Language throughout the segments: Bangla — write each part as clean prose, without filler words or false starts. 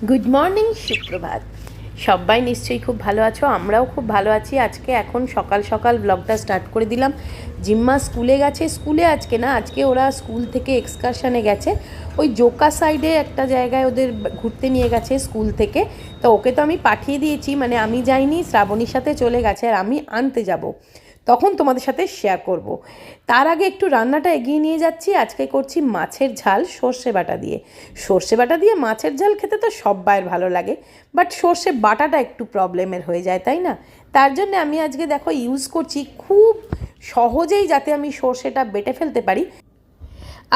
গুড মর্নিং, সুপ্রভাত। সবাই নিশ্চয়ই খুব ভালো আছো, আমরাও খুব ভালো আছি। আজকে এখন সকাল সকাল ব্লগটা স্টার্ট করে দিলাম। জিম্মা স্কুলে গেছে, স্কুলে আজকে না, আজকে ওরা স্কুল থেকে এক্সকারশানে গেছে। ওই জোকা সাইডে একটা জায়গায় ওদের ঘুরতে নিয়ে গেছে স্কুল থেকে। তো ওকে তো আমি পাঠিয়ে দিয়েছি, মানে আমি যাইনি, শ্রাবণীর সাথে চলে গেছে, আর আমি আনতে যাব, তখন তোমাদের সাথে শেয়ার করব। তার আগে একটু রান্নাটা এগিয়ে নিয়ে যাচ্ছি। আজকে করছি মাছের ঝাল সর্ষে বাটা দিয়ে। সর্ষে বাটা দিয়ে মাছের ঝাল খেতে তো সব্বাইয়ের ভালো লাগে, বাট সর্ষে বাটাটা একটু প্রবলেমের হয়ে যায়, তাই না? তার জন্য আমি আজকে দেখো ইউজ করছি খুব সহজেই, যাতে আমি সর্ষেটা বেটে ফেলতে পারি,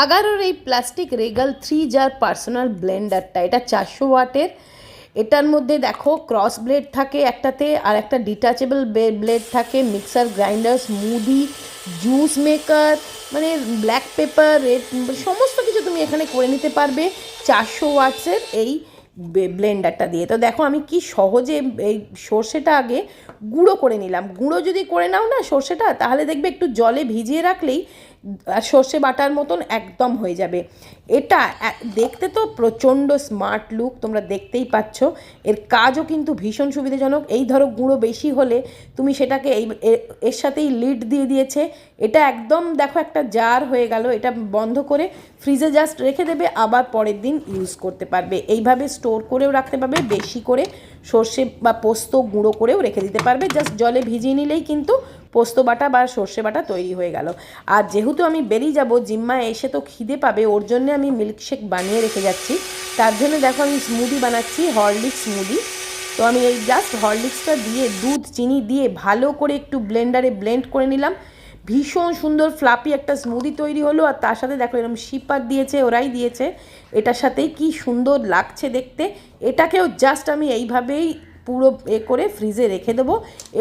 আগারোর এই প্লাস্টিক রেগাল 3 জার পার্সোনাল ব্লেন্ডারটা। এটা 400 ওয়াটের। এটার মধ্যে দেখো ক্রস ব্লেড থাকে একটাতে, আর একটা ডিটাচেবল ব্লেড থাকে, mixer grinder, smoothie, juice maker, মানে ব্ল্যাক পেপার, রেড, সমস্ত কিছু তুমি এখানে করে নিতে পারবে 400 ওয়াটসের এই ব্লেন্ডারটা দিয়ে। তো দেখো আমি কি সহজে এই সর্ষেটা আগে গুঁড়ো করে নিলাম। গুঁড়ো যদি করে নাও না সর্ষেটা, তাহলে দেখবে একটু জলে ভিজিয়ে রাখলেই সর্ষে বাটার মতন একদম হয়ে যাবে। এটা দেখতে তো প্রচণ্ড স্মার্ট লুক, তোমরা দেখতেই পাচ্ছ। এর কাজও কিন্তু ভীষণ সুবিধাজনক। এই ধরো গুঁড়ো বেশি হলে তুমি সেটাকে এর সাথেই লিড দিয়ে দিয়েছে। এটা একদম দেখো একটা জার হয়ে গেল। এটা বন্ধ করে ফ্রিজে জাস্ট রেখে দেবে, আবার পরের দিন ইউজ করতে পারবে। এইভাবে স্টোর করেও রাখতে পারবে, বেশি করে সর্ষে বা পোস্ত গুঁড়ো করেও রেখে দিতে পারবে। জাস্ট জলে ভিজিয়ে নিলেই কিন্তু পোস্ত বাটা বা সর্ষে বাটা তৈরি হয়ে গেল। আর যেহেতু আমি বেরিয়ে যাব, জিম্মা এসে তো খিদে পাবে, ওর জন্য আমি মিল্কশেক বানিয়ে রেখে যাচ্ছি। তার জন্য দেখো আমি স্মুদি বানাচ্ছি, হরলিক্স স্মুদি। তো আমি এই জাস্ট হরলিক্সটা দিয়ে, দুধ চিনি দিয়ে ভালো করে একটু ব্লেন্ডারে ব্লেন্ড করে নিলাম। ভীষণ সুন্দর ফ্লাপি একটা স্মুদি তৈরি হলো। আর তার সাথে দেখো এরকম শিপার দিয়েছে, ওরাই দিয়েছে। এটার সাথেই কি সুন্দর লাগছে দেখতে। এটাকেও জাস্ট আমি এইভাবেই পুরো করে ফ্রিজে রেখে দেবো।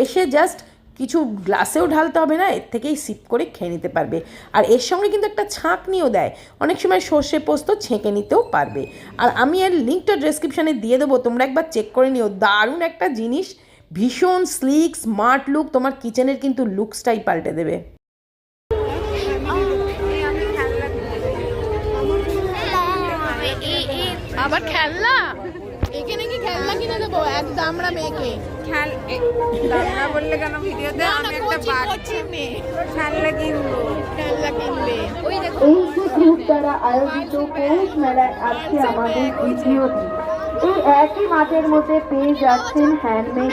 এসে জাস্ট কিছু গ্লাসেও ঢালতে হবে না, এর থেকেই সিপ করে খেয়ে নিতে পারবে। আর এর সঙ্গে কিন্তু একটা ছাঁকনিও দেয়, অনেক সময় সর্ষে পোস্ত ছেঁকে নিতেও পারবে। আর আমি এর লিঙ্কটা ডেসক্রিপশানে দিয়ে দেবো, তোমরা একবার চেক করে নিও। দারুণ একটা জিনিস, ভীষণ স্লিক স্মার্ট লুক, তোমার কিচেনের কিন্তু লুকসটাই পাল্টে দেবে। আবার খেলনা, এখানে কি খেলনা কিনে দেবো এক দামড়া মেয়েকে? খেলনা বললে কেন ভিডিওতে? আমি একটা বাচ্চা মেয়ে, খেলনা কিনবো। খেলনা কিনবে। ওই দেখো এই যে গ্রুপ দ্বারা আয়োজিত পৌষ মেলায় আজকে আমাদের দ্বিতীয় দিন। এই একই মাঠের মধ্যে পেয়ে যাচ্ছেন হ্যান্ডমেড,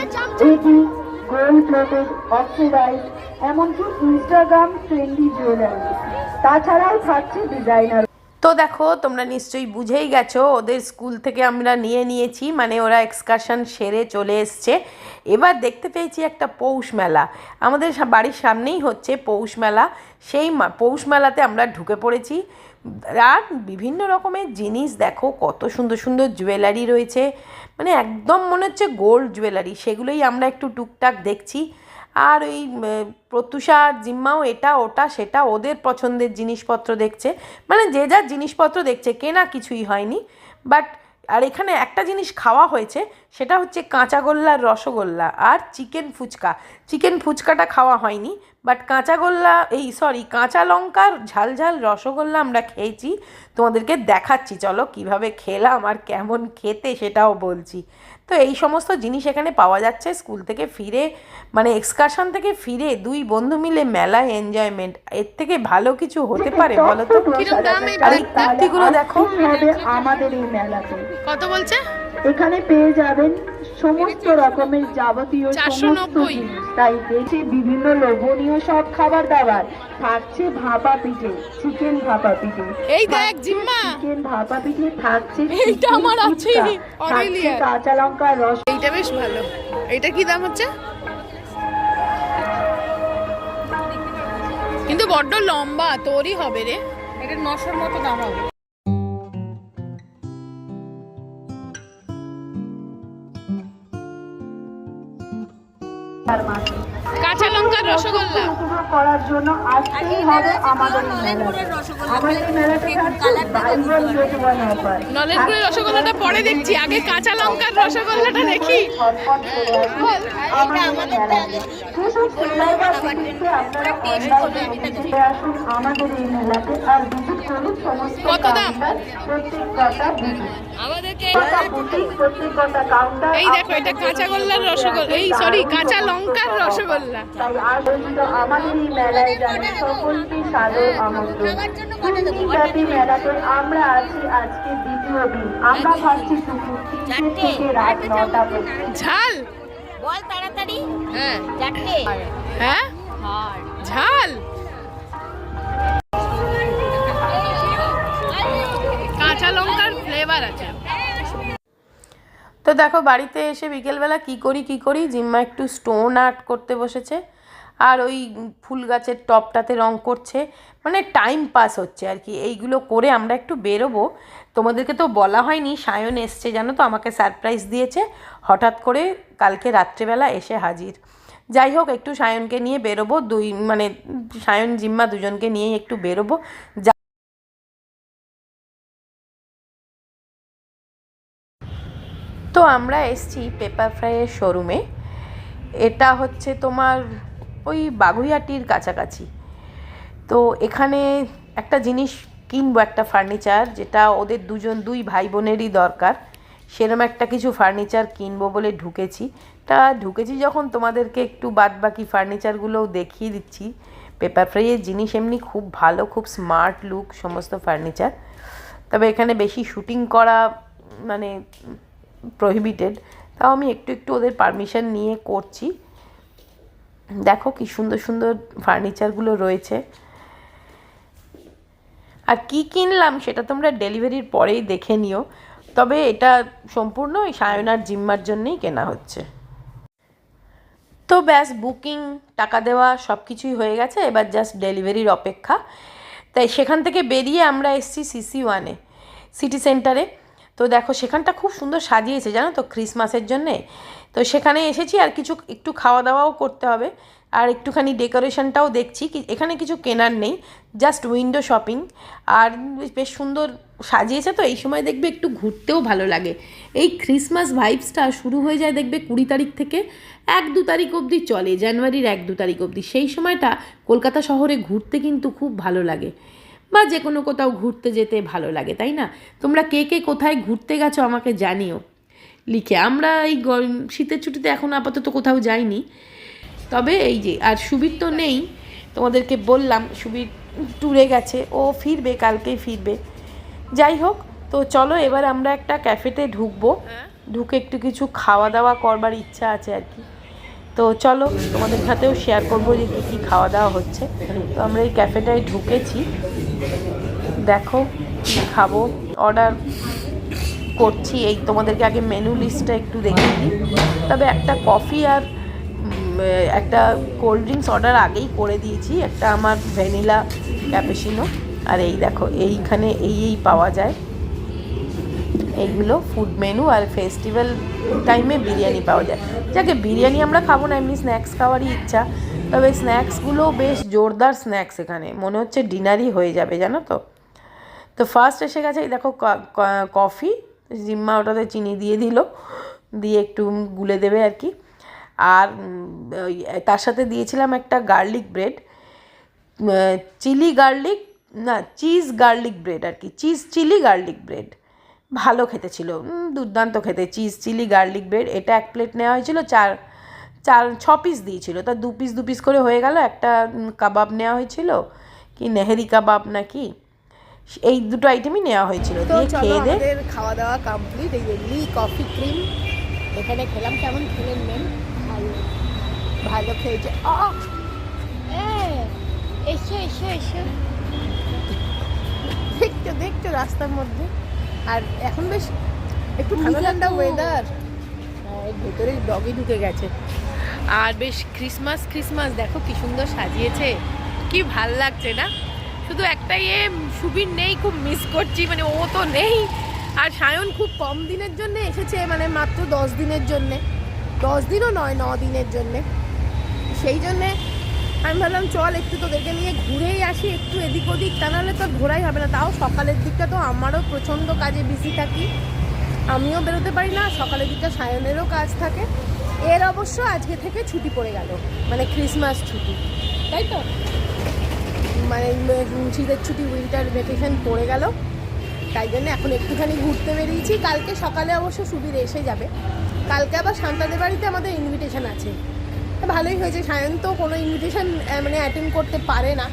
এটি গোল্ড প্লেটেড, অক্সিডাইজ, এমনকি ইনস্টাগ্রাম ট্রেন্ডি জুয়েলারি। তাছাড়াও থাকছে ডিজাইনার। তো দেখো তোমরা নিশ্চয়ই বুঝেই গেছো, ওদের স্কুল থেকে আমরা নিয়েছি, মানে ওরা এক্সকারশন সেরে চলে এসছে। এবার দেখতে পেয়েছি একটা পৌষ মেলা, আমাদের বাড়ির সামনেই হচ্ছে পৌষ মেলা। সেই পৌষ মেলাতে আমরা ঢুকে পড়েছি। আর বিভিন্ন রকমের জিনিস দেখো, কত সুন্দর সুন্দর জুয়েলারি রয়েছে, মানে একদম মনে হচ্ছে গোল্ড জুয়েলারি। সেগুলোই আমরা একটু টুকটাক দেখছি। আর ওই প্রত্যুষা জিম্মাও এটা ওটা সেটা ওদের পছন্দের জিনিসপত্র দেখছে, মানে যে যার জিনিসপত্র দেখছে, কেনা কিছুই হয়নি। বাট আর এখানে একটা জিনিস খাওয়া হয়েছে, সেটা হচ্ছে কাঁচাগোল্লার রসগোল্লা আর চিকেন ফুচকাটা খাওয়া হয়নি, বাট কাঁচা লঙ্কার ঝাল ঝাল রসগোল্লা আমরা খেয়েছি। তোমাদেরকে দেখাচ্ছি, চলো কিভাবে খেলাম আর কেমন খেতে সেটাও বলছি। তো এই সমস্ত জিনিস এখানে পাওয়া যাচ্ছে স্কুল থেকে ফিরে, মানে এক্সকারশন থেকে ফিরে দুই বন্ধু মিলে মেলায় এনজয়মেন্ট। এর থেকে ভালো কিছু হতে পারে বলো তো? আর এই কুর্তিগুলো দেখো আমাদের এই মেলাতে কত বলছে। এখানে পেয়ে যাবেন সমস্ত রকমের যাবতীয় সমস্ত জিনিস। তাই দেশে বিভিন্ন লোভনীয় সব খাবার দাবার থাকছে। ভাপা পিঠে, চিকেন ভাপা পিঠে, এই দেখ জিম্মা, চিকেন ভাপা পিঠে থাকছে, এইটা আমার আছে থাকছে কাঁচা লঙ্কার রস। এইটা বেশ ভালো। এইটা কি দাম হচ্ছে? কিন্তু বড্ড লম্বা, তোরই হবে রে। এটা 900-র মতো দাম হবে। কাঁচা লঙ্কার রসগোল্লা করার জন্য আসতেই হবে আমাদের মেলাতে। আমাদের মেলাতে নলেনগুড়ির রসগোল্লাটা পরে দেখছি, আগে কাঁচা লঙ্কার রসগোল্লাটা দেখি। আমাদের এই মেলাতে আর ভিজিট করুন সমস্ত কত দাম? প্রত্যেকটা আমাদেরকে বুটিক প্রত্যেকটা কাউন্টার। এই দেখো এটা কাঁচা গোল্লার রসগোল্লা, এই সরি কাঁচা লঙ্কার রসগোল্লা। তাই আয়োজিত আমাদের এই মেলায় জানাই সকলকে সাদর আমন্ত্রণ। 3 দিনব্যাপী মেলাতে আমরা আছি আজকে দ্বিতীয় দিন। আমরা থাকছি দুপুর 3টে থেকে রাত 9টা পর্যন্ত। ঝাল বল তাড়াতাড়ি। হ্যাঁ চারটে। হ্যাঁ ঝাল কাঁচা লঙ্কার ফ্লেভার আছে। তো দেখো বাড়িতে এসে বিকেলবেলা কি করি জিম্মা একটু স্টোন আর্ট করতে বসেছে আর ওই ফুল গাছের টপটাতে রং করছে, মানে টাইম পাস হচ্ছে আর কি। এইগুলো করে আমরা একটু বেরোবো। তোমাদেরকে তো বলা হয়নি, সায়ন এসছে জানো তো, আমাকে সারপ্রাইজ দিয়েছে হঠাৎ করে কালকে রাত্রেবেলা এসে হাজির। যাই হোক একটু সায়নকে নিয়ে বেরোবো, মানে সায়ন জিম্মা দুজনকে নিয়েই একটু বেরোবো। তো আমরা এসছি পেপার ফ্রাইয়ের শোরুমে। এটা হচ্ছে তোমার ওই বাগুইআটির কাছাকাছি। তো এখানে একটা জিনিস কিনবো, একটা ফার্নিচার, যেটা ওদের দুই ভাই বোনেরই দরকার। সেরকম একটা কিছু ফার্নিচার কিনবো বলে ঢুকেছি যখন তোমাদেরকে একটু বাদবাকি ফার্নিচারগুলোও দেখিয়ে দিচ্ছি। পেপার ফ্রাইয়ের জিনিস এমনি খুব ভালো, খুব স্মার্ট লুক সমস্ত ফার্নিচার। তবে এখানে বেশি শুটিং করা মানে প্রহিবিটেড, তাও আমি একটু ওদের পারমিশন নিয়ে করছি। দেখো কি সুন্দর সুন্দর ফার্নিচারগুলো রয়েছে। আর কি কিনলাম সেটা তোমরা ডেলিভারির পরেই দেখে নিও। তবে এটা সম্পূর্ণ ওই সায়ন আর জিম্মার জন্যেই কেনা হচ্ছে। তো ব্যাস বুকিং, টাকা দেওয়া সব কিছুই হয়ে গেছে, এবার জাস্ট ডেলিভারির অপেক্ষা। তাই সেখান থেকে বেরিয়ে আমরা এসেছি CC1-এ, সিটি সেন্টারে। তো দেখো সেখানটা খুব সুন্দর সাজিয়েছে জানো তো ক্রিসমাসের জন্যে। তো সেখানে এসেছি, আর একটু খাওয়া দাওয়াও করতে হবে, আর একটুখানি ডেকোরেশনটাও দেখছি। এখানে কিছু কেনার নেই, জাস্ট উইন্ডো শপিং। আর বেশ সুন্দর সাজিয়েছে, তো এই সময় দেখবে একটু ঘুরতেও ভালো লাগে। এই ক্রিসমাস ভাইবসটা শুরু হয়ে যায় দেখবে 20 তারিখ থেকে 1-2 তারিখ অবধি চলে, জানুয়ারির 1-2 তারিখ অবধি। সেই সময়টা কলকাতা শহরে ঘুরতে কিন্তু খুব ভালো লাগে, বা যে কোনো কোথাও ঘুরতে যেতে ভালো লাগে, তাই না? তোমরা কে কোথায় ঘুরতে গেছো আমাকে জানিও লিখে। আমরা এই শীতের ছুটিতে এখন আপাতত কোথাও যাইনি। তবে এই যে আর সুবীর তো নেই, তোমাদেরকে বললাম সুবীর ট্যুরে গেছে, ও ফিরবে, কালকেই ফিরবে। যাই হোক, তো চলো এবার আমরা একটা ক্যাফেতে ঢুকে একটু কিছু খাওয়া দাওয়া করবার ইচ্ছা আছে আর কি। তো চলো তোমাদের সাথেও শেয়ার করবো যে কী খাওয়া দাওয়া হচ্ছে। তো আমরা এই ক্যাফেটায় ঢুকেছি, দেখো কী খাবো অর্ডার করছি। এই তোমাদেরকে আগে মেনু লিস্টটা একটু দেখিয়ে দিই। তবে একটা কফি আর একটা কোল্ড ড্রিঙ্কস অর্ডার আগেই করে দিয়েছি, একটা আমার ভ্যানিলা ক্যাপুচিনো। আর এই দেখো এইখানে এই পাওয়া যায় এইগুলো ফুড মেনু। আর ফেস্টিভ্যাল টাইমে বিরিয়ানি পাওয়া যায়। যাকে বিরিয়ানি আমরা খাবো না, এমনি স্ন্যাক্স খাওয়ারই ইচ্ছা। তবে স্ন্যাক্সগুলো বেশ জোরদার স্ন্যাক্স, এখানে মনে হচ্ছে ডিনারই হয়ে যাবে জানো তো। তো ফার্স্ট এসে গেছে এই দেখো কফি, জিম্মা ওটাতে চিনি দিয়ে দিল, দিয়ে একটু গুলে দেবে আর কি। আর তার সাথে দিয়েছিলাম একটা garlic bread, cheese garlic bread আর কি, চিজ চিলি গার্লিক ব্রেড। ভালো খেতে ছিল, দুর্দান্ত খেতে, চিজ চিলি গার্লিক ব্রেড। এটা 1 প্লেট নেওয়া হয়েছিল, 6 পিস দিয়েছিল, তা 2 পিস করে হয়ে গেল। একটা কাবাব নেওয়া হয়েছিল, কি নেহেরি কাবাব নাকি, এই দুটো আইটেমই নেওয়া হয়েছিল। দিয়ে খেয়ে দিয়ে খাওয়া দাওয়া কমপ্লিট। এই এমনি কফি ক্রিম এখানে খেলাম। কেমন খেলেন ম্যাম? ভালো খেয়েছে। এসো দেখছো রাস্তার মধ্যে। আর এখন বেশ একটু ঠান্ডা ওয়েদার, এর ভেতরে ডগি ঢুকে গেছে। আর বেশ ক্রিসমাস দেখো কি সুন্দর সাজিয়েছে, কি ভাল লাগছে না? শুধু একটাই সুবীর নেই, খুব মিস করছি, মানে ও তো নেই। আর সায়ন খুব কম দিনের জন্য এসেছে, মানে মাত্র 10 দিনের জন্যে, 10 দিনও নয় 9 দিনের জন্যে। সেই জন্যে আমি ভাবলাম চল একটু তোদেরকে নিয়ে ঘুরেই আসি, একটু এদিক ওদিক, তা নাহলে তো ঘোরাই হবে না। তাও সকালের দিকটা তো আমারও প্রচণ্ড কাজে বিজি থাকি, আমিও বেরোতে পারি না। সকালের দিকটা সায়নেরও কাজ থাকে। এর অবশ্য আজকে থেকে ছুটি পড়ে গেল, মানে ক্রিসমাস ছুটি, তাই তো, মানে শীতের ছুটি, উইন্টার ভ্যাকেশন পড়ে গেল। তাই জন্য এখন একটুখানি ঘুরতে বেরিয়েছি। কালকে সকালে অবশ্য সুবীর এসে যাবে। কালকে আবার শান্তাদের বাড়িতে আমাদের ইনভিটেশন আছে। ভালোই হয়েছে, সায়ন তো কোনো ইনভিটেশন মানে অ্যাটেন্ড করতে পারে না,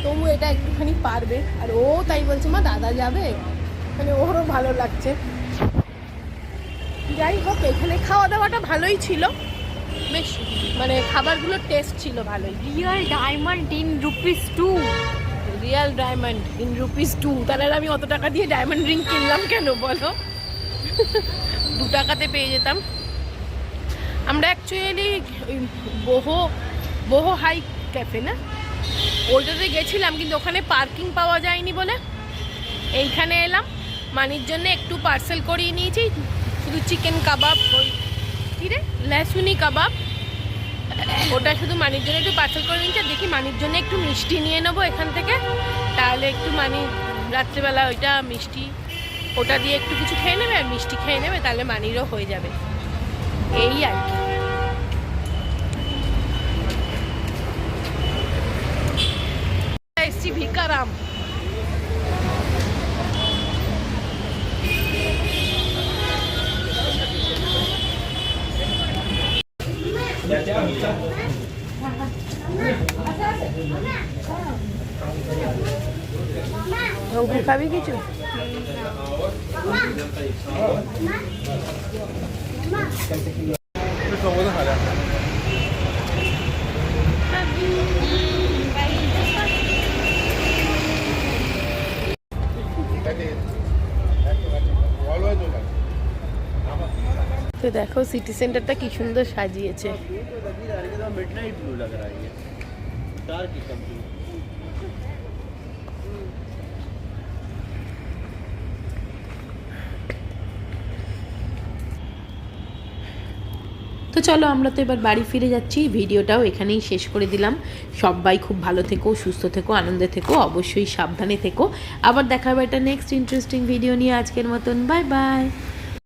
তবু এটা একটুখানি পারবে। আর ও তাই বলছে মা দাদা যাবে, মানে ওরও ভালো লাগছে। যাই হোক, এখানে খাওয়া দাওয়াটা ভালোই ছিল, বেশ মানে খাবারগুলোর টেস্ট ছিল ভালোই। Real diamond in ₹2 real diamond in ₹2। তাহলে আর আমি অত টাকা দিয়ে ডায়মন্ড রিং কিনলাম কেন বলো? 2 টাকাতে পেয়ে যেতাম। আমরা অ্যাকচুয়ালি বহু হাই ক্যাফে না ওইটাতে গেছিলাম, কিন্তু ওখানে পার্কিং পাওয়া যায়নি বলে এইখানে এলাম। মানির জন্য একটু পার্সেল করিয়ে নিয়েছি, শুধু চিকেন কাবাব, ওই কী রে লেসুনি কাবাব, ওটা শুধু মানির জন্য একটু পার্সেল করে নিয়েছি। দেখি মানির জন্য একটু মিষ্টি নিয়ে নেবো এখান থেকে, তাহলে একটু মানি রাত্রেবেলা ওইটা মিষ্টি ওটা দিয়ে একটু কিছু খেয়ে নেবে আর মিষ্টি খেয়ে নেবে, তাহলে মানিরও হয়ে যাবে, এই আর কি। এসছি ভিকারাম। খাবি কিছু? তো দেখো সিটি সেন্টারটা কি সুন্দর সাজিয়েছে। তো চলো আমরা তো এবার বাড়ি ফিরে যাচ্ছি, ভিডিওটাও এখানেই শেষ করে দিলাম। সবাই খুব ভালো থেকো, সুস্থ থেকো, আনন্দে থেকো, অবশ্যই সাবধানে থেকো। আবার দেখা হবে একটা নেক্সট ইন্টারেস্টিং ভিডিও নিয়ে। আজকের মতন বাই বাই।